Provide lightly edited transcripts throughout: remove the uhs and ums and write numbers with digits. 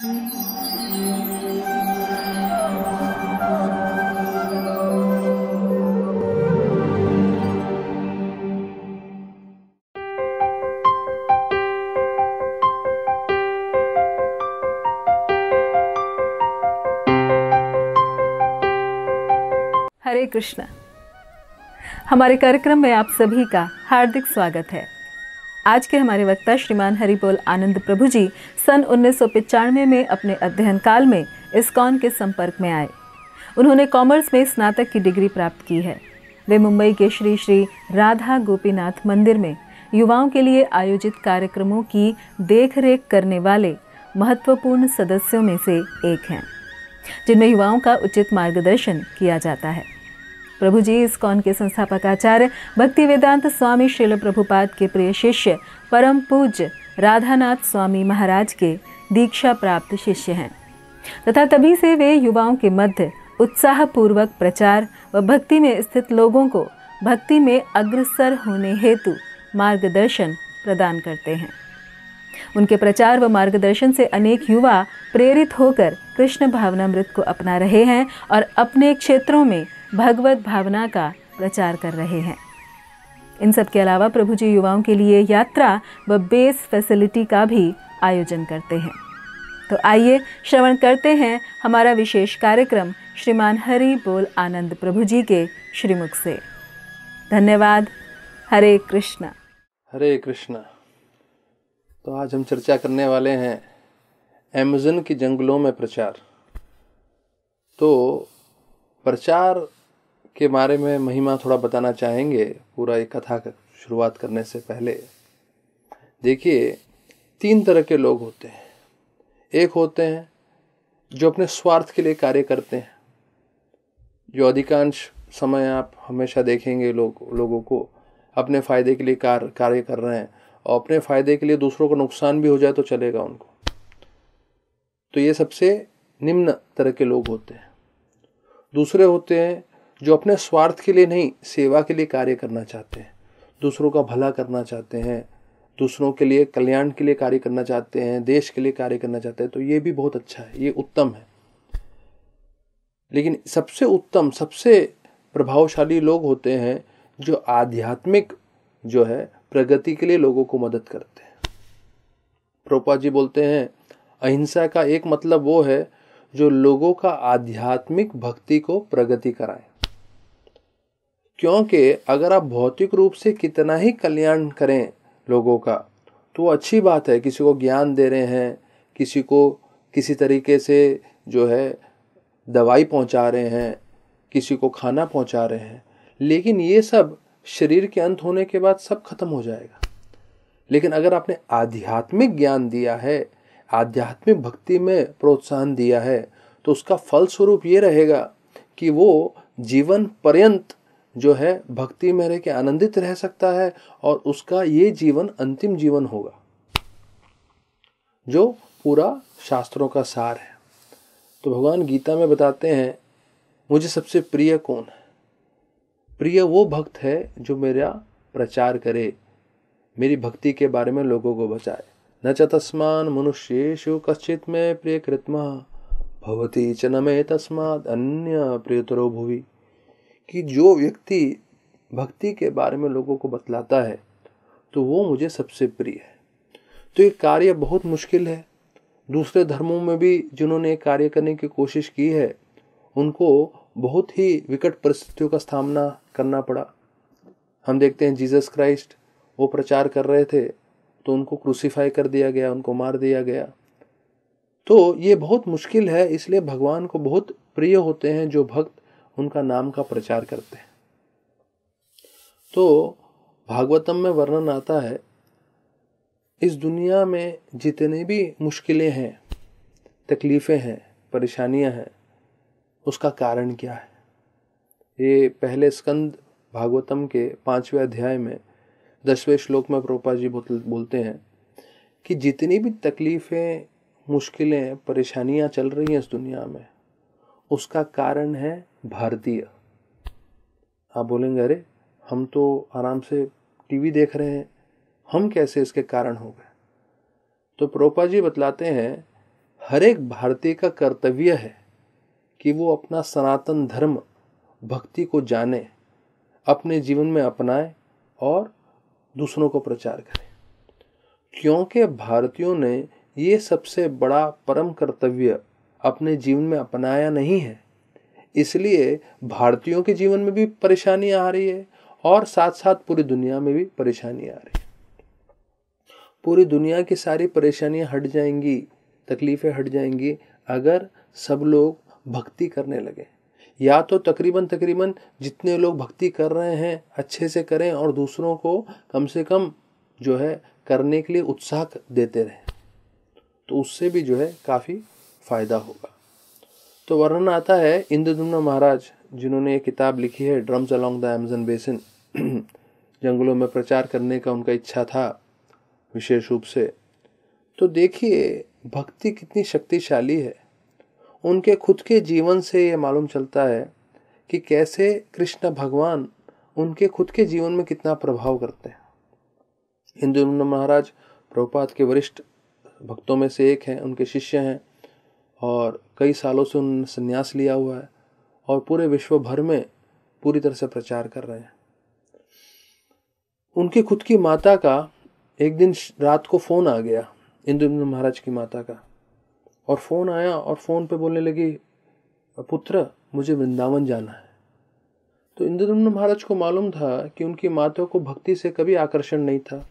हरे कृष्णा। हमारे कार्यक्रम में आप सभी का हार्दिक स्वागत है। आज के हमारे वक्ता श्रीमान हरिबोल आनंद प्रभु जी सन 1995 में अपने अध्ययन काल में इस्कॉन के संपर्क में आए। उन्होंने कॉमर्स में स्नातक की डिग्री प्राप्त की है। वे मुंबई के श्री श्री राधा गोपीनाथ मंदिर में युवाओं के लिए आयोजित कार्यक्रमों की देखरेख करने वाले महत्वपूर्ण सदस्यों में से एक हैं, जिनमें युवाओं का उचित मार्गदर्शन किया जाता है। प्रभु जी इस्कॉन के संस्थापक आचार्य भक्ति वेदांत स्वामी श्रील प्रभुपाद के प्रिय शिष्य परम पूज्य राधानाथ स्वामी महाराज के दीक्षा प्राप्त शिष्य हैं तथा तभी से वे युवाओं के मध्य उत्साहपूर्वक प्रचार व भक्ति में स्थित लोगों को भक्ति में अग्रसर होने हेतु मार्गदर्शन प्रदान करते हैं। उनके प्रचार व मार्गदर्शन से अनेक युवा प्रेरित होकर कृष्ण भावनामृत को अपना रहे हैं और अपने क्षेत्रों में भगवत भावना का प्रचार कर रहे हैं। इन सब के अलावा प्रभु जी युवाओं के लिए यात्रा व बेस फैसिलिटी का भी आयोजन करते हैं। तो आइए श्रवण करते हैं हमारा विशेष कार्यक्रम श्रीमान हरि बोल आनंद प्रभु जी के श्रीमुख से। धन्यवाद। हरे कृष्णा। हरे कृष्णा। तो आज हम चर्चा करने वाले हैं अमेज़न की जंगलों में प्रचार। तो प्रचार के बारे में महिमा थोड़ा बताना चाहेंगे पूरा एक कथा का शुरुआत करने से पहले। देखिए, 3 तरह के लोग होते हैं। एक होते हैं जो अपने स्वार्थ के लिए कार्य करते हैं, जो अधिकांश समय आप हमेशा देखेंगे लोगों को अपने फ़ायदे के लिए कार्य कर रहे हैं और अपने फ़ायदे के लिए दूसरों को नुकसान भी हो जाए तो चलेगा उनको। तो ये सबसे निम्न तरह के लोग होते हैं। दूसरे होते हैं जो अपने स्वार्थ के लिए नहीं, सेवा के लिए कार्य करना चाहते हैं, दूसरों का भला करना चाहते हैं, दूसरों के लिए कल्याण के लिए कार्य करना चाहते हैं, देश के लिए कार्य करना चाहते हैं। तो ये भी बहुत अच्छा है, ये उत्तम है। लेकिन सबसे उत्तम, सबसे प्रभावशाली लोग होते हैं जो आध्यात्मिक जो है प्रगति के लिए लोगों को मदद करते हैं। प्रभुपाद जी बोलते हैं अहिंसा का एक मतलब वो है जो लोगों का आध्यात्मिक भक्ति को प्रगति कराए। क्योंकि अगर आप भौतिक रूप से कितना ही कल्याण करें लोगों का तो अच्छी बात है, किसी को ज्ञान दे रहे हैं, किसी को किसी तरीके से जो है दवाई पहुंचा रहे हैं, किसी को खाना पहुंचा रहे हैं, लेकिन ये सब शरीर के अंत होने के बाद सब खत्म हो जाएगा। लेकिन अगर आपने आध्यात्मिक ज्ञान दिया है, आध्यात्मिक भक्ति में प्रोत्साहन दिया है, तो उसका फल स्वरूप ये रहेगा कि वो जीवन पर्यंत जो है भक्ति में रह के आनंदित रह सकता है और उसका ये जीवन अंतिम जीवन होगा, जो पूरा शास्त्रों का सार है। तो भगवान गीता में बताते हैं मुझे सबसे प्रिय कौन है। प्रिय वो भक्त है जो मेरा प्रचार करे, मेरी भक्ति के बारे में लोगों को बचाए। न च तस्मान मनुष्येषु कश्चित् मे प्रिय कृत्मः भवति च न मे तस्माद् अन्य प्रियतरो भुवि। कि जो व्यक्ति भक्ति के बारे में लोगों को बतलाता है तो वो मुझे सबसे प्रिय है। तो ये कार्य बहुत मुश्किल है। दूसरे धर्मों में भी जिन्होंने कार्य करने की कोशिश की है उनको बहुत ही विकट परिस्थितियों का सामना करना पड़ा। हम देखते हैं जीसस क्राइस्ट, वो प्रचार कर रहे थे तो उनको क्रूसीफाई कर दिया गया, उनको मार दिया गया। तो ये बहुत मुश्किल है। इसलिए भगवान को बहुत प्रिय होते हैं जो भक्त उनका नाम का प्रचार करते हैं। तो भागवतम में वर्णन आता है इस दुनिया में जितने भी मुश्किलें हैं, तकलीफें हैं, परेशानियां हैं, उसका कारण क्या है। ये पहले स्कंद भागवतम के 5वें अध्याय में 10वें श्लोक में प्रभुपाद जी बोलते हैं कि जितनी भी तकलीफें, मुश्किलें, परेशानियां चल रही हैं इस दुनिया में, उसका कारण है भारतीय। आप बोलेंगे अरे हम तो आराम से टीवी देख रहे हैं, हम कैसे इसके कारण हो गए। तो प्रभुपाद जी बतलाते हैं हर एक भारतीय का कर्तव्य है कि वो अपना सनातन धर्म भक्ति को जाने, अपने जीवन में अपनाए और दूसरों को प्रचार करे, क्योंकि भारतीयों ने ये सबसे बड़ा परम कर्तव्य अपने जीवन में अपनाया नहीं है। इसलिए भारतीयों के जीवन में भी परेशानी आ रही है और साथ साथ पूरी दुनिया में भी परेशानी आ रही है। पूरी दुनिया की सारी परेशानियां हट जाएंगी, तकलीफें हट जाएंगी अगर सब लोग भक्ति करने लगे। या तो तकरीबन जितने लोग भक्ति कर रहे हैं अच्छे से करें और दूसरों को कम से कम जो है करने के लिए उत्साह देते रहें, तो उससे भी जो है काफ़ी फायदा होगा। तो वर्णन आता है इंद्रद्युम्न महाराज, जिन्होंने ये किताब लिखी है drums along the Amazon basin, जंगलों में प्रचार करने का उनका इच्छा था विशेष रूप से। तो देखिए भक्ति कितनी शक्तिशाली है। उनके खुद के जीवन से ये मालूम चलता है कि कैसे कृष्ण भगवान उनके खुद के जीवन में कितना प्रभाव करते हैं। इंद्रद्युम्न महाराज प्रभुपाद के वरिष्ठ भक्तों में से एक हैं, उनके शिष्य हैं और कई सालों से उन्होंने संन्यास लिया हुआ है और पूरे विश्व भर में पूरी तरह से प्रचार कर रहे हैं। उनकी खुद की माता का एक दिन रात को फोन आ गया, इंद्रद्युम्न महाराज की माता का, और फोन आया और फोन पे बोलने लगी, पुत्र मुझे वृंदावन जाना है। तो इंद्रद्युम्न महाराज को मालूम था कि उनकी माता को भक्ति से कभी आकर्षण नहीं था,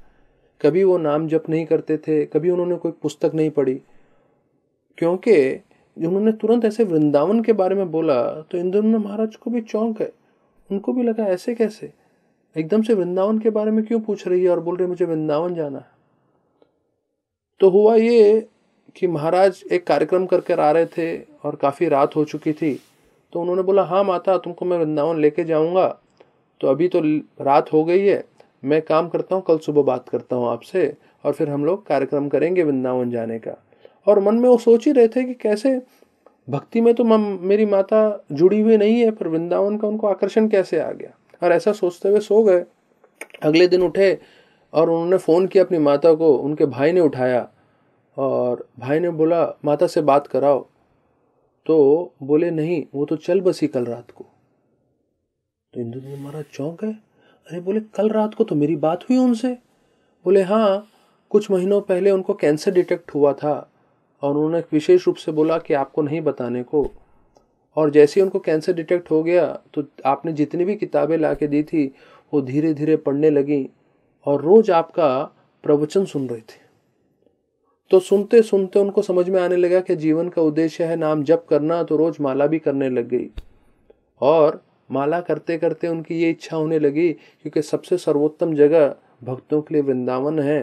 कभी वो नाम जप नहीं करते थे, कभी उन्होंने कोई पुस्तक नहीं पढ़ी। क्योंकि उन्होंने तुरंत ऐसे वृंदावन के बारे में बोला तो इंद्रद्युम्न महाराज को भी चौंक है, उनको भी लगा ऐसे कैसे, एकदम से वृंदावन के बारे में क्यों पूछ रही है और बोल रही मुझे वृंदावन जाना है। तो हुआ ये कि महाराज एक कार्यक्रम करके आ रहे थे और काफ़ी रात हो चुकी थी, तो उन्होंने बोला हाँ माता तुमको मैं वृंदावन लेके जाऊंगा, तो अभी तो रात हो गई है, मैं काम करता हूँ, कल सुबह बात करता हूँ आपसे और फिर हम लोग कार्यक्रम करेंगे वृंदावन जाने का। और मन में वो सोच ही रहे थे कि कैसे भक्ति में तो मेरी माता जुड़ी हुई नहीं है, पर वृंदावन का उनको आकर्षण कैसे आ गया, और ऐसा सोचते हुए सो गए। अगले दिन उठे और उन्होंने फ़ोन किया अपनी माता को, उनके भाई ने उठाया और भाई ने बोला माता से बात कराओ, तो बोले नहीं वो तो चल बसी कल रात को। तो इंद्रद्युम्न महाराज चौंक गए, अरे बोले कल रात को तो मेरी बात हुई उनसे। बोले हाँ कुछ महीनों पहले उनको कैंसर डिटेक्ट हुआ था और उन्होंने विशेष रूप से बोला कि आपको नहीं बताने को, और जैसे ही उनको कैंसर डिटेक्ट हो गया तो आपने जितनी भी किताबें ला के दी थी वो धीरे धीरे पढ़ने लगी और रोज आपका प्रवचन सुन रही थी। तो सुनते सुनते उनको समझ में आने लगा कि जीवन का उद्देश्य है नाम जप करना, तो रोज माला भी करने लग गई और माला करते करते उनकी ये इच्छा होने लगी, क्योंकि सबसे सर्वोत्तम जगह भक्तों के लिए वृंदावन है।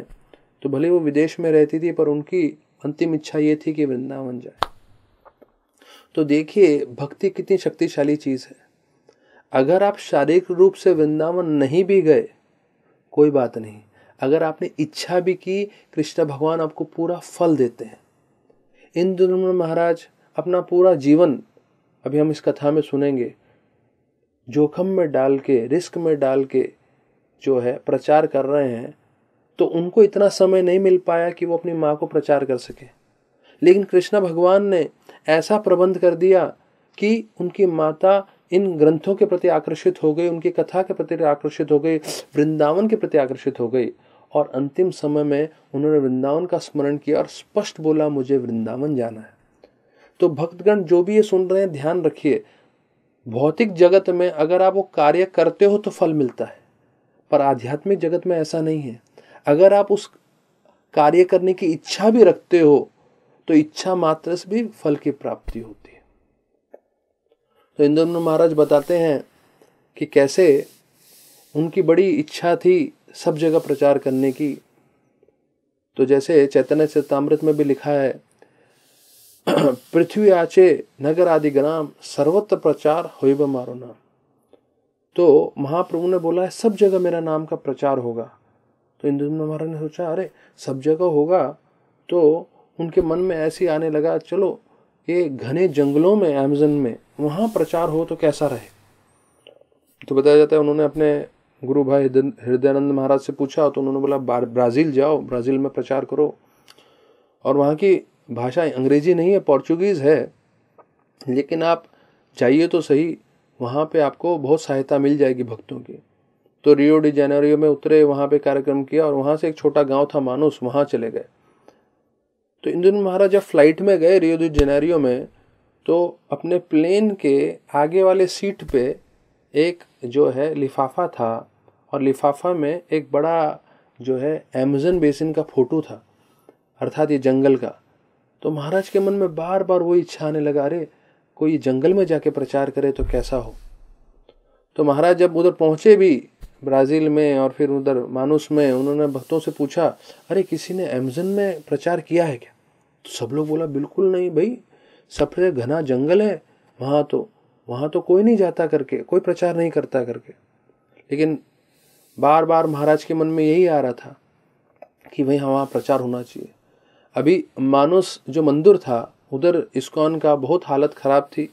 तो भले वो विदेश में रहती थी पर उनकी अंतिम इच्छा ये थी कि वृंदावन जाए। तो देखिए भक्ति कितनी शक्तिशाली चीज है। अगर आप शारीरिक रूप से वृंदावन नहीं भी गए कोई बात नहीं, अगर आपने इच्छा भी की कृष्ण भगवान आपको पूरा फल देते हैं। इंद्रद्युम्न महाराज अपना पूरा जीवन, अभी हम इस कथा में सुनेंगे, जोखम में डाल के, रिस्क में डाल के जो है प्रचार कर रहे हैं। तो उनको इतना समय नहीं मिल पाया कि वो अपनी माँ को प्रचार कर सके, लेकिन कृष्ण भगवान ने ऐसा प्रबंध कर दिया कि उनकी माता इन ग्रंथों के प्रति आकर्षित हो गई, उनकी कथा के प्रति आकर्षित हो गई, वृंदावन के प्रति आकर्षित हो गई, और अंतिम समय में उन्होंने वृंदावन का स्मरण किया और स्पष्ट बोला मुझे वृंदावन जाना है। तो भक्तगण जो भी ये सुन रहे हैं ध्यान रखिए, भौतिक जगत में अगर आप वो कार्य करते हो तो फल मिलता है, पर आध्यात्मिक जगत में ऐसा नहीं है। अगर आप उस कार्य करने की इच्छा भी रखते हो तो इच्छा मात्र से भी फल की प्राप्ति होती है। तो इंद्रद्युम्न महाराज बताते हैं कि कैसे उनकी बड़ी इच्छा थी सब जगह प्रचार करने की। तो जैसे चैतन्य चरितामृत में भी लिखा है, पृथ्वी आचे नगर आदि ग्राम सर्वत्र प्रचार होइब मारो नाम। तो महाप्रभु ने बोला है सब जगह मेरा नाम का प्रचार होगा। तो इंद्रद्युम्न महाराज ने सोचा अरे सब जगह होगा, तो उनके मन में ऐसे आने लगा चलो ये घने जंगलों में अमेज़न में वहाँ प्रचार हो तो कैसा रहे। तो बताया जाता है उन्होंने अपने गुरु भाई हृदयानंद महाराज से पूछा, तो उन्होंने बोला ब्राज़ील जाओ, ब्राज़ील में प्रचार करो। और वहाँ की भाषा अंग्रेजी नहीं है, पोर्चुगीज़ है, लेकिन आप जाइए तो सही, वहाँ पे आपको बहुत सहायता मिल जाएगी भक्तों की। तो रियो डी जेनेरियो में उतरे, वहाँ पे कार्यक्रम किया और वहाँ से एक छोटा गांव था मानुस, वहाँ चले गए। तो इंद्रजीत महाराज जब फ्लाइट में गए रियो डी जेनेरियो में, तो अपने प्लेन के आगे वाले सीट पे एक जो है लिफाफा था, और लिफाफा में एक बड़ा जो है अमेज़न बेसिन का फोटो था, अर्थात ये जंगल का। तो महाराज के मन में बार बार वो इच्छा आने लगा, अरे कोई जंगल में जाके प्रचार करे तो कैसा हो। तो महाराज जब उधर पहुंचे भी ब्राज़ील में और फिर उधर मानुस में, उन्होंने भक्तों से पूछा, अरे किसी ने अमेज़न में प्रचार किया है क्या? तो सब लोग बोला, बिल्कुल नहीं भाई, सबसे घना जंगल है वहाँ तो कोई नहीं जाता करके, कोई प्रचार नहीं करता करके। लेकिन बार बार महाराज के मन में यही आ रहा था कि भाई वहाँ प्रचार होना चाहिए। अभी मानुस जो मंदिर था, उधर इस्कॉन का बहुत हालत ख़राब थी।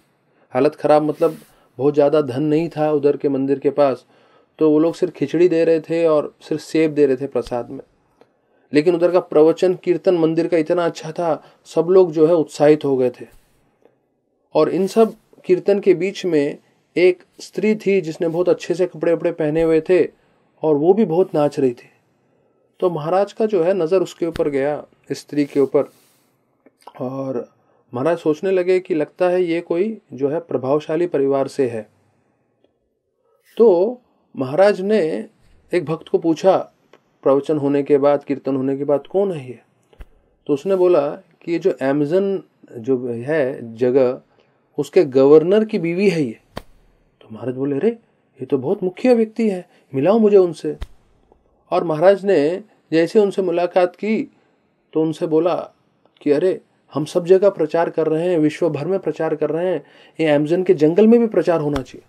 हालत ख़राब मतलब बहुत ज़्यादा धन नहीं था उधर के मंदिर के पास, तो वो लोग सिर्फ खिचड़ी दे रहे थे और सिर्फ सेब दे रहे थे प्रसाद में। लेकिन उधर का प्रवचन कीर्तन मंदिर का इतना अच्छा था, सब लोग जो है उत्साहित हो गए थे। और इन सब कीर्तन के बीच में एक स्त्री थी जिसने बहुत अच्छे से कपड़े वपड़े पहने हुए थे, और वो भी बहुत नाच रही थी। तो महाराज का जो है नज़र उसके ऊपर गया, स्त्री के ऊपर, और महाराज सोचने लगे कि लगता है ये कोई जो है प्रभावशाली परिवार से है। तो महाराज ने एक भक्त को पूछा प्रवचन होने के बाद, कीर्तन होने के बाद, कौन है ये? तो उसने बोला कि ये जो अमेज़न जो है जगह, उसके गवर्नर की बीवी है ये। तो महाराज बोले, अरे ये तो बहुत मुख्य व्यक्ति है, मिलाओ मुझे उनसे। और महाराज ने जैसे उनसे मुलाकात की तो उनसे बोला कि अरे हम सब जगह प्रचार कर रहे हैं, विश्व भर में प्रचार कर रहे हैं, ये अमेज़न के जंगल में भी प्रचार होना चाहिए।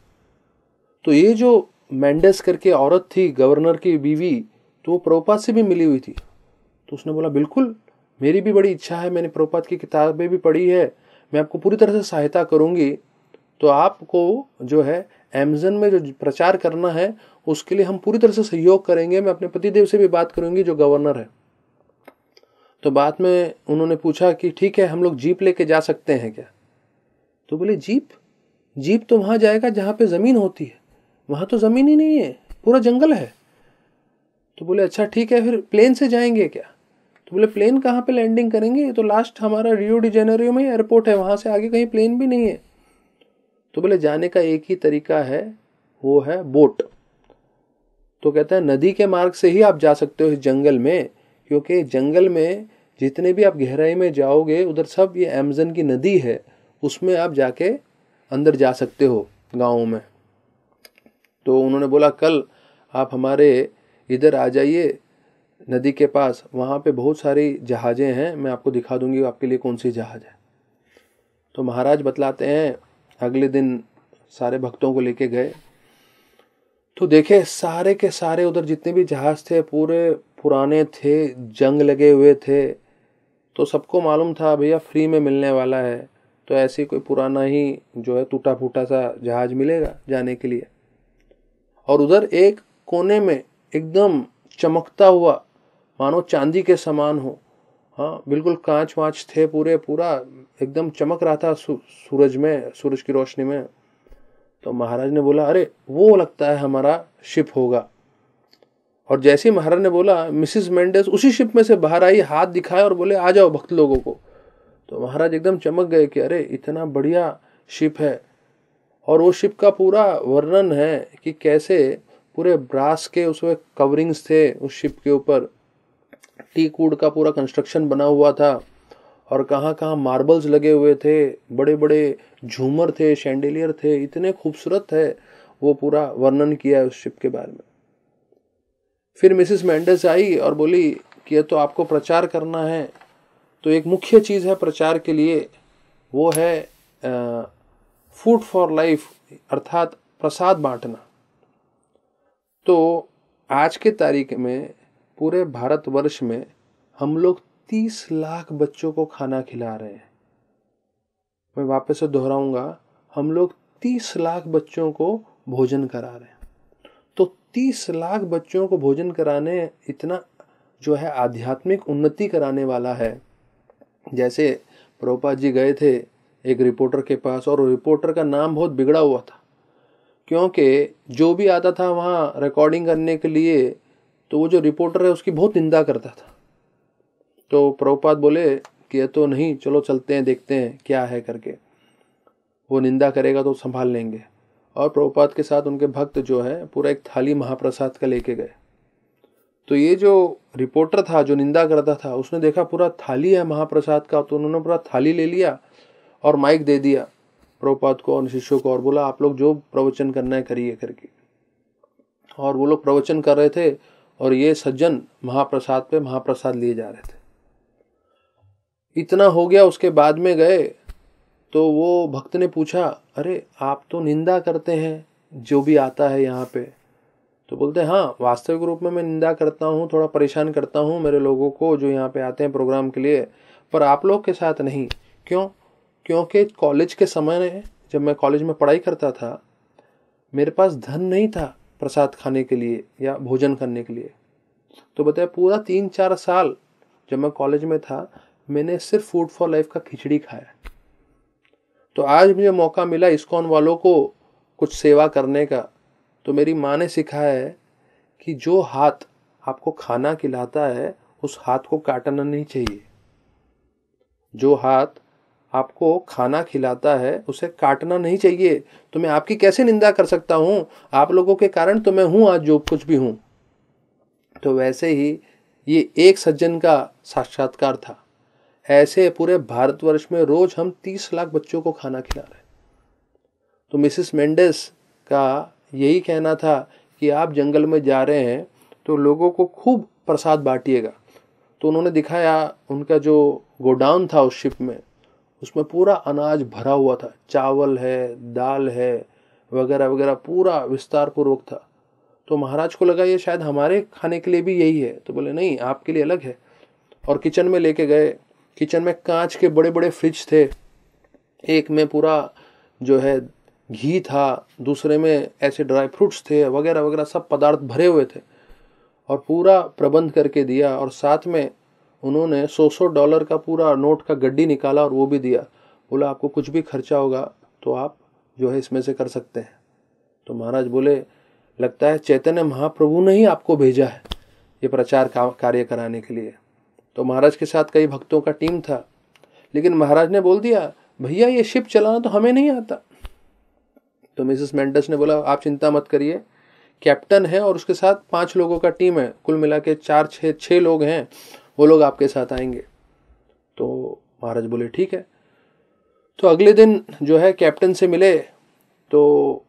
तो ये जो मेंडेस करके औरत थी, गवर्नर की बीवी, तो वो प्रभुपाद से भी मिली हुई थी। तो उसने बोला, बिल्कुल मेरी भी बड़ी इच्छा है, मैंने प्रभुपाद की किताबें भी पढ़ी है, मैं आपको पूरी तरह से सहायता करूंगी। तो आपको जो है अमेज़न में जो प्रचार करना है उसके लिए हम पूरी तरह से सहयोग करेंगे। मैं अपने पतिदेव से भी बात करूंगी जो गवर्नर है। तो बाद में उन्होंने पूछा कि ठीक है, हम लोग जीप लेके जा सकते हैं क्या? तो बोले, जीप तो वहां जाएगा जहां पे जमीन होती है, वहां तो जमीन ही नहीं है, पूरा जंगल है। तो बोले, अच्छा ठीक है, फिर प्लेन से जाएंगे क्या? तो बोले, प्लेन कहाँ पे लैंडिंग करेंगे, ये तो लास्ट हमारा रियो डी जेनेरियो में एयरपोर्ट है, वहां से आगे कहीं प्लेन भी नहीं है। तो बोले, जाने का एक ही तरीका है, वो है बोट। तो कहता है नदी के मार्ग से ही आप जा सकते हो इस जंगल में, क्योंकि जंगल में जितने भी आप गहराई में जाओगे उधर सब ये अमेज़न की नदी है, उसमें आप जाके अंदर जा सकते हो गाँव में। तो उन्होंने बोला, कल आप हमारे इधर आ जाइए नदी के पास, वहाँ पे बहुत सारी जहाज़ें हैं, मैं आपको दिखा दूंगी आपके लिए कौन सी जहाज़ है। तो महाराज बतलाते हैं, अगले दिन सारे भक्तों को लेके गए तो देखे सारे के सारे उधर जितने भी जहाज थे पूरे पुराने थे, जंग लगे हुए थे। तो सबको मालूम था भैया फ्री में मिलने वाला है, तो ऐसे कोई पुराना ही जो है टूटा फूटा सा जहाज मिलेगा जाने के लिए। और उधर एक कोने में एकदम चमकता हुआ मानो चांदी के समान हो, हाँ बिल्कुल कांच वांच थे, पूरा एकदम चमक रहा था सूरज में, सूरज की रोशनी में। तो महाराज ने बोला, अरे वो लगता है हमारा शिप होगा। और जैसे ही महाराज ने बोला, मिसिस मेंडेस उसी शिप में से बाहर आई, हाथ दिखाया और बोले, आ जाओ भक्त लोगों को। तो महाराज एकदम चमक गए कि अरे इतना बढ़िया शिप है। और वो शिप का पूरा वर्णन है कि कैसे पूरे ब्रास के उसमें कवरिंग्स थे उस शिप के ऊपर, टीक वुड का पूरा कंस्ट्रक्शन बना हुआ था, और कहाँ कहाँ मार्बल्स लगे हुए थे, बड़े बड़े झूमर थे, शैंडिलियर थे, इतने खूबसूरत है। वो पूरा वर्णन किया है उस शिप के बारे में। फिर मिसिस मेंडेस आई और बोली कि ये तो आपको प्रचार करना है, तो एक मुख्य चीज़ है प्रचार के लिए, वो है फूड फॉर लाइफ, अर्थात प्रसाद बांटना। तो आज के तारीख में पूरे भारतवर्ष में हम लोग 30 लाख बच्चों को खाना खिला रहे हैं। मैं वापस से दोहराऊंगा, हम लोग 30 लाख बच्चों को भोजन करा रहे हैं। तो 30 लाख बच्चों को भोजन कराने इतना जो है आध्यात्मिक उन्नति कराने वाला है, जैसे प्रभुपाद जी गए थे एक रिपोर्टर के पास, और रिपोर्टर का नाम बहुत बिगड़ा हुआ था, क्योंकि जो भी आता था वहाँ रिकॉर्डिंग करने के लिए तो वो जो रिपोर्टर है उसकी बहुत निंदा करता था। तो प्रभुपाद बोले कि ये तो नहीं, चलो चलते हैं, देखते हैं क्या है करके, वो निंदा करेगा तो संभाल लेंगे। और प्रभुपाद के साथ उनके भक्त जो है पूरा एक थाली महाप्रसाद का लेके गए। तो ये जो रिपोर्टर था जो निंदा करता था, उसने देखा पूरा थाली है महाप्रसाद का, तो उन्होंने पूरा थाली ले लिया और माइक दे दिया प्रभुपाद को और शिष्यों को, और बोला आप लोग जो प्रवचन करना है करिए करके। और वो लोग प्रवचन कर रहे थे और ये सज्जन महाप्रसाद पे महाप्रसाद लिए जा रहे थे। इतना हो गया, उसके बाद में गए तो वो भक्त ने पूछा, अरे आप तो निंदा करते हैं जो भी आता है यहाँ पे। तो बोलते हैं हाँ, वास्तविक रूप में मैं निंदा करता हूँ, थोड़ा परेशान करता हूँ मेरे लोगों को जो यहाँ पे आते हैं प्रोग्राम के लिए, पर आप लोग के साथ नहीं। क्यों? क्योंकि कॉलेज के समय में, जब मैं कॉलेज में पढ़ाई करता था, मेरे पास धन नहीं था प्रसाद खाने के लिए या भोजन करने के लिए। तो बताया पूरा 3-4 साल जब मैं कॉलेज में था, मैंने सिर्फ फूड फॉर लाइफ का खिचड़ी खाया। तो आज मुझे मौका मिला इस्कॉन वालों को कुछ सेवा करने का, तो मेरी माँ ने सिखाया है कि जो हाथ आपको खाना खिलाता है उस हाथ को काटना नहीं चाहिए। जो हाथ आपको खाना खिलाता है उसे काटना नहीं चाहिए। तो मैं आपकी कैसे निंदा कर सकता हूँ? आप लोगों के कारण तो मैं हूँ आज जो कुछ भी हूँ। तो वैसे ही ये एक सज्जन का साक्षात्कार था। ऐसे पूरे भारतवर्ष में रोज हम 30 लाख बच्चों को खाना खिला रहे हैं। तो मिसेस मेंडेस का यही कहना था कि आप जंगल में जा रहे हैं तो लोगों को खूब प्रसाद बांटिएगा। तो उन्होंने दिखाया, उनका जो गोडाउन था उस शिप में, उसमें पूरा अनाज भरा हुआ था, चावल है, दाल है, वगैरह वगैरह, पूरा विस्तार पूर्वक था। तो महाराज को लगा ये शायद हमारे खाने के लिए भी यही है। तो बोले नहीं, आपके लिए अलग है। और किचन में लेके गए। किचन में कांच के बड़े बड़े फ्रिज थे, एक में पूरा जो है घी था, दूसरे में ऐसे ड्राई फ्रूट्स थे, वगैरह वगैरह सब पदार्थ भरे हुए थे, और पूरा प्रबंध करके दिया। और साथ में उन्होंने $100 का पूरा नोट का गड्डी निकाला और वो भी दिया। बोला आपको कुछ भी खर्चा होगा तो आप जो है इसमें से कर सकते हैं। तो महाराज बोले लगता है चैतन्य महाप्रभु ने ही आपको भेजा है ये प्रचार कार्य कराने के लिए। तो महाराज के साथ कई भक्तों का टीम था, लेकिन महाराज ने बोल दिया भैया ये शिप चलाना तो हमें नहीं आता। तो मिसेस मेंडेस ने बोला आप चिंता मत करिए, कैप्टन है और उसके साथ 5 लोगों का टीम है, कुल मिला के 4-6 लोग हैं, वो लोग आपके साथ आएंगे। तो महाराज बोले ठीक है। तो अगले दिन जो है कैप्टन से मिले, तो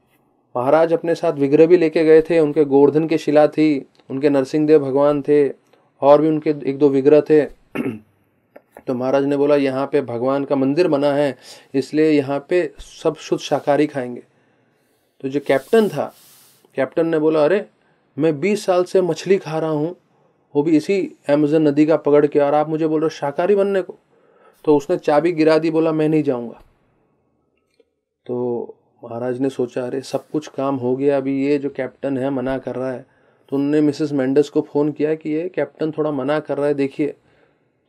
महाराज अपने साथ विग्रह भी लेके गए थे। उनके गोवर्धन की शिला थी, उनके नरसिंहदेव भगवान थे, और भी उनके 1-2 विग्रह थे। तो महाराज ने बोला यहाँ पे भगवान का मंदिर बना है, इसलिए यहाँ पे सब शुद्ध शाकाहारी खाएंगे। तो जो कैप्टन था, कैप्टन ने बोला अरे मैं 20 साल से मछली खा रहा हूँ, वो भी इसी अमेज़न नदी का पकड़ के, और आप मुझे बोल रहे शाकाहारी बनने को। तो उसने चाबी गिरा दी, बोला मैं नहीं जाऊँगा। तो महाराज ने सोचा अरे सब कुछ काम हो गया, अभी ये जो कैप्टन है मना कर रहा है। तो उन्होंने मिसेस मेंडेस को फ़ोन किया कि ये कैप्टन थोड़ा मना कर रहा है, देखिए।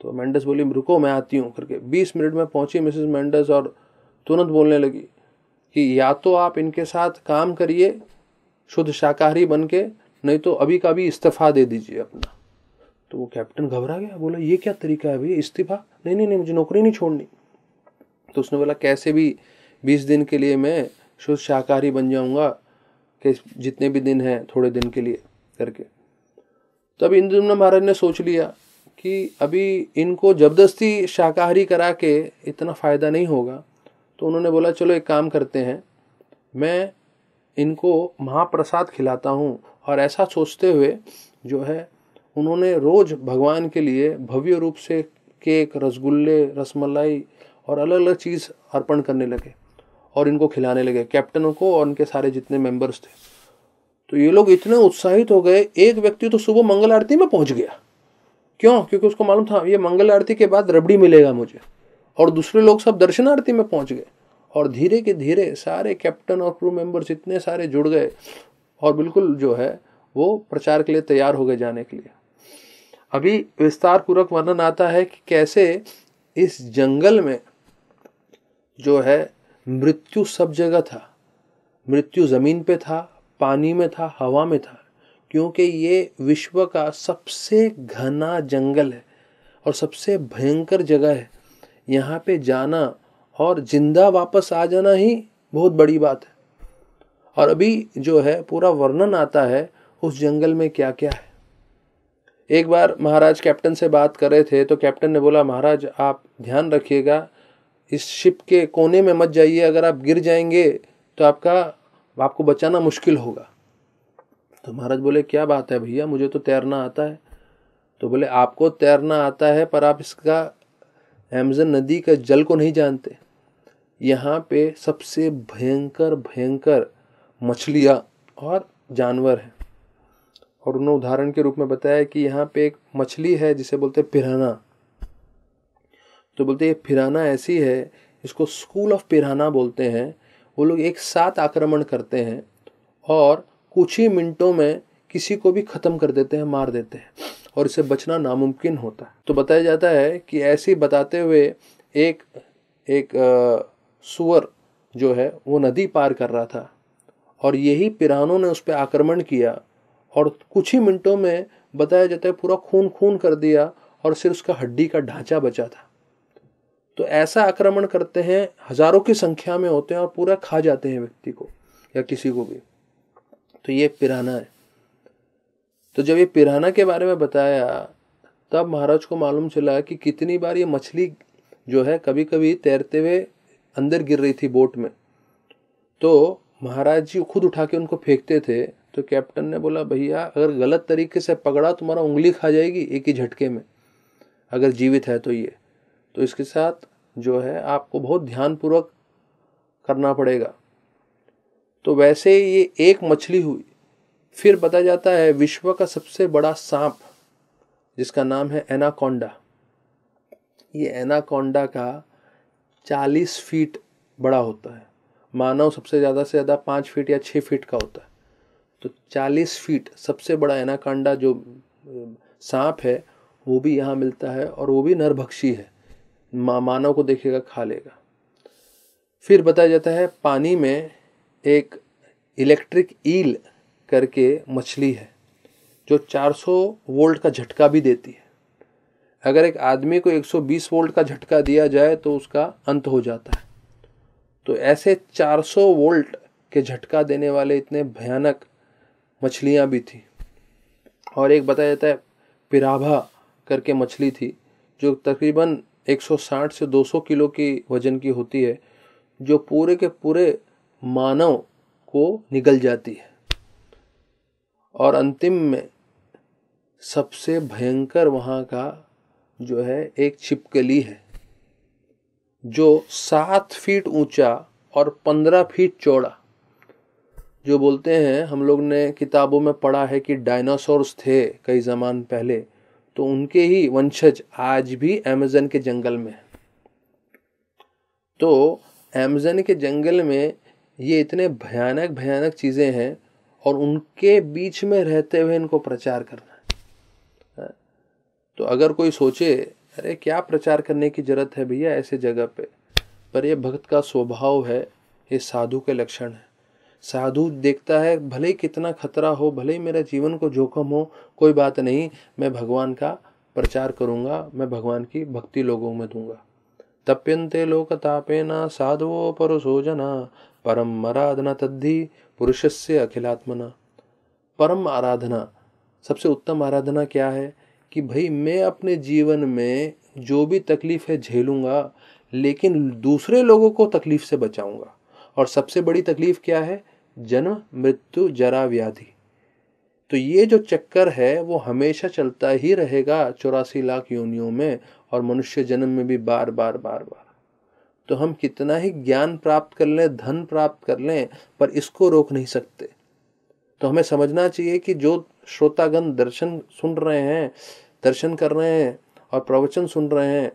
तो मेंडेस बोली रुको मैं आती हूँ करके। 20 मिनट में पहुंची मिसेस मेंडेस और तुरंत बोलने लगी कि या तो आप इनके साथ काम करिए शुद्ध शाकाहारी बन के, नहीं तो अभी का भी इस्तीफा दे दीजिए अपना। तो वो कैप्टन घबरा गया, बोला ये क्या तरीका है भैया, इस्तीफा? नहीं नहीं नहीं, मुझे नौकरी नहीं छोड़नी। तो उसने बोला कैसे भी 20 दिन के लिए मैं शुद्ध शाकाहारी बन जाऊंगा, कि जितने भी दिन हैं थोड़े दिन के लिए करके। तब इंद्रदम्न महाराज ने सोच लिया कि अभी इनको जबरदस्ती शाकाहारी करा के इतना फ़ायदा नहीं होगा। तो उन्होंने बोला चलो एक काम करते हैं, मैं इनको महाप्रसाद खिलाता हूँ। और ऐसा सोचते हुए जो है उन्होंने रोज़ भगवान के लिए भव्य रूप से केक, रसगुल्ले, रसमलाई और अलग अलग चीज़ अर्पण करने लगे और इनको खिलाने लगे, कैप्टनों को और उनके सारे जितने मेंबर्स थे। तो ये लोग इतने उत्साहित हो गए, एक व्यक्ति तो सुबह मंगल आरती में पहुंच गया। क्यों? क्योंकि उसको मालूम था ये मंगल आरती के बाद रबड़ी मिलेगा मुझे। और दूसरे लोग सब दर्शन आरती में पहुंच गए, और धीरे के धीरे सारे कैप्टन और क्रू मेंबर्स इतने सारे जुड़ गए और बिल्कुल जो है वो प्रचार के लिए तैयार हो गए जाने के लिए। अभी विस्तार पूर्वक वर्णन आता है कि कैसे इस जंगल में जो है मृत्यु सब जगह था। मृत्यु जमीन पे था, पानी में था, हवा में था, क्योंकि ये विश्व का सबसे घना जंगल है और सबसे भयंकर जगह है। यहाँ पे जाना और जिंदा वापस आ जाना ही बहुत बड़ी बात है। और अभी जो है पूरा वर्णन आता है उस जंगल में क्या क्या है। एक बार महाराज कैप्टन से बात कर रहे थे तो कैप्टन ने बोला, महाराज आप ध्यान रखिएगा, इस शिप के कोने में मत जाइए, अगर आप गिर जाएंगे तो आपको बचाना मुश्किल होगा। तो महाराज बोले, क्या बात है भैया, मुझे तो तैरना आता है। तो बोले, आपको तैरना आता है पर आप इसका अमेज़न नदी का जल को नहीं जानते। यहाँ पे सबसे भयंकर भयंकर मछलियाँ और जानवर हैं। और उन्होंने उदाहरण के रूप में बताया कि यहाँ पे एक मछली है जिसे बोलते हैं पिराना। तो बोलते ये पिराना ऐसी है, इसको स्कूल ऑफ पिराना बोलते हैं। वो लोग एक साथ आक्रमण करते हैं और कुछ ही मिनटों में किसी को भी खत्म कर देते हैं, मार देते हैं, और इससे बचना नामुमकिन होता है। तो बताया जाता है कि ऐसे बताते हुए एक सुअर जो है वो नदी पार कर रहा था और यही पिरानों ने उस पर आक्रमण किया और कुछ ही मिनटों में बताया जाता है पूरा खून खून कर दिया और सिर्फ उसका हड्डी का ढांचा बचा था। तो ऐसा आक्रमण करते हैं, हजारों की संख्या में होते हैं और पूरा खा जाते हैं व्यक्ति को या किसी को भी। तो ये पिराना है। तो जब ये पिराना के बारे में बताया तब महाराज को मालूम चला कि कितनी बार ये मछली जो है कभी कभी तैरते हुए अंदर गिर रही थी बोट में। तो महाराज जी खुद उठा के उनको फेंकते थे। तो कैप्टन ने बोला, भैया अगर गलत तरीके से पकड़ा तुम्हारा उंगली खा जाएगी एक ही झटके में, अगर जीवित है तो ये। तो इसके साथ जो है आपको बहुत ध्यानपूर्वक करना पड़ेगा। तो वैसे ये एक मछली हुई। फिर बताया जाता है विश्व का सबसे बड़ा सांप जिसका नाम है एनाकोंडा, ये एनाकोंडा का 40 फीट बड़ा होता है। मानव सबसे ज़्यादा से ज़्यादा 5 फीट या 6 फीट का होता है। तो 40 फीट सबसे बड़ा एनाकोंडा जो सांप है वो भी यहाँ मिलता है और वो भी नरभक्षी है, मानव को देखेगा खा लेगा। फिर बताया जाता है पानी में एक इलेक्ट्रिक ईल करके मछली है जो 400 वोल्ट का झटका भी देती है। अगर एक आदमी को 120 वोल्ट का झटका दिया जाए तो उसका अंत हो जाता है। तो ऐसे 400 वोल्ट के झटका देने वाले इतने भयानक मछलियां भी थी। और एक बताया जाता है पिराभा करके मछली थी जो तकरीबन 160 से 200 किलो की वजन की होती है, जो पूरे के पूरे मानव को निगल जाती है। और अंतिम में सबसे भयंकर वहाँ का जो है एक छिपकली है जो 7 फीट ऊंचा और 15 फीट चौड़ा। जो बोलते हैं, हम लोग ने किताबों में पढ़ा है कि डायनासोर्स थे कई ज़मान पहले, तो उनके ही वंशज आज भी अमेज़न के जंगल में है। तो अमेज़न के जंगल में ये इतने भयानक भयानक चीज़ें हैं और उनके बीच में रहते हुए इनको प्रचार करना है। तो अगर कोई सोचे अरे क्या प्रचार करने की जरूरत है भैया ऐसे जगह पे, पर ये भक्त का स्वभाव है, ये साधु के लक्षण है। साधु देखता है भले ही कितना खतरा हो, भले ही मेरा जीवन को जोखम हो, कोई बात नहीं, मैं भगवान का प्रचार करूंगा, मैं भगवान की भक्ति लोगों में दूंगा। तप्यन्ते लोक तापेना साधवो परुषो जना परम आराधना तद्धि पुरुषस्य अखिलात्मना। परम आराधना, सबसे उत्तम आराधना क्या है कि भाई मैं अपने जीवन में जो भी तकलीफ है झेलूंगा, लेकिन दूसरे लोगों को तकलीफ से बचाऊंगा। और सबसे बड़ी तकलीफ क्या है? जन्म मृत्यु जरा व्याधि। तो ये जो चक्कर है वो हमेशा चलता ही रहेगा 84 लाख योनियों में, और मनुष्य जन्म में भी बार बार बार बार। तो हम कितना ही ज्ञान प्राप्त कर लें, धन प्राप्त कर लें, पर इसको रोक नहीं सकते। तो हमें समझना चाहिए कि जो श्रोतागण दर्शन सुन रहे हैं, दर्शन कर रहे हैं और प्रवचन सुन रहे हैं,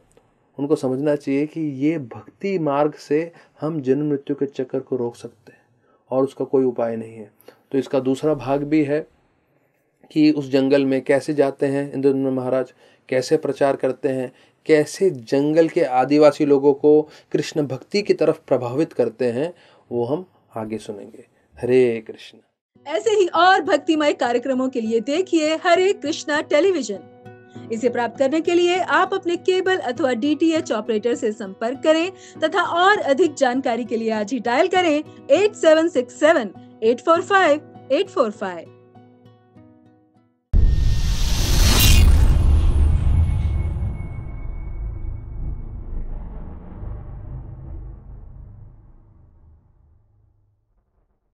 उनको समझना चाहिए कि ये भक्ति मार्ग से हम जन्म मृत्यु के चक्कर को रोक सकते हैं और उसका कोई उपाय नहीं है। तो इसका दूसरा भाग भी है कि उस जंगल में कैसे जाते हैं इंद्रद्युम्न महाराज, कैसे प्रचार करते हैं, कैसे जंगल के आदिवासी लोगों को कृष्ण भक्ति की तरफ प्रभावित करते हैं, वो हम आगे सुनेंगे। हरे कृष्ण। ऐसे ही और भक्तिमय कार्यक्रमों के लिए देखिए हरे कृष्णा टेलीविजन। इसे प्राप्त करने के लिए आप अपने केबल अथवा DTH ऑपरेटर से संपर्क करें तथा और अधिक जानकारी के लिए आज ही डायल करें 8767 845 845।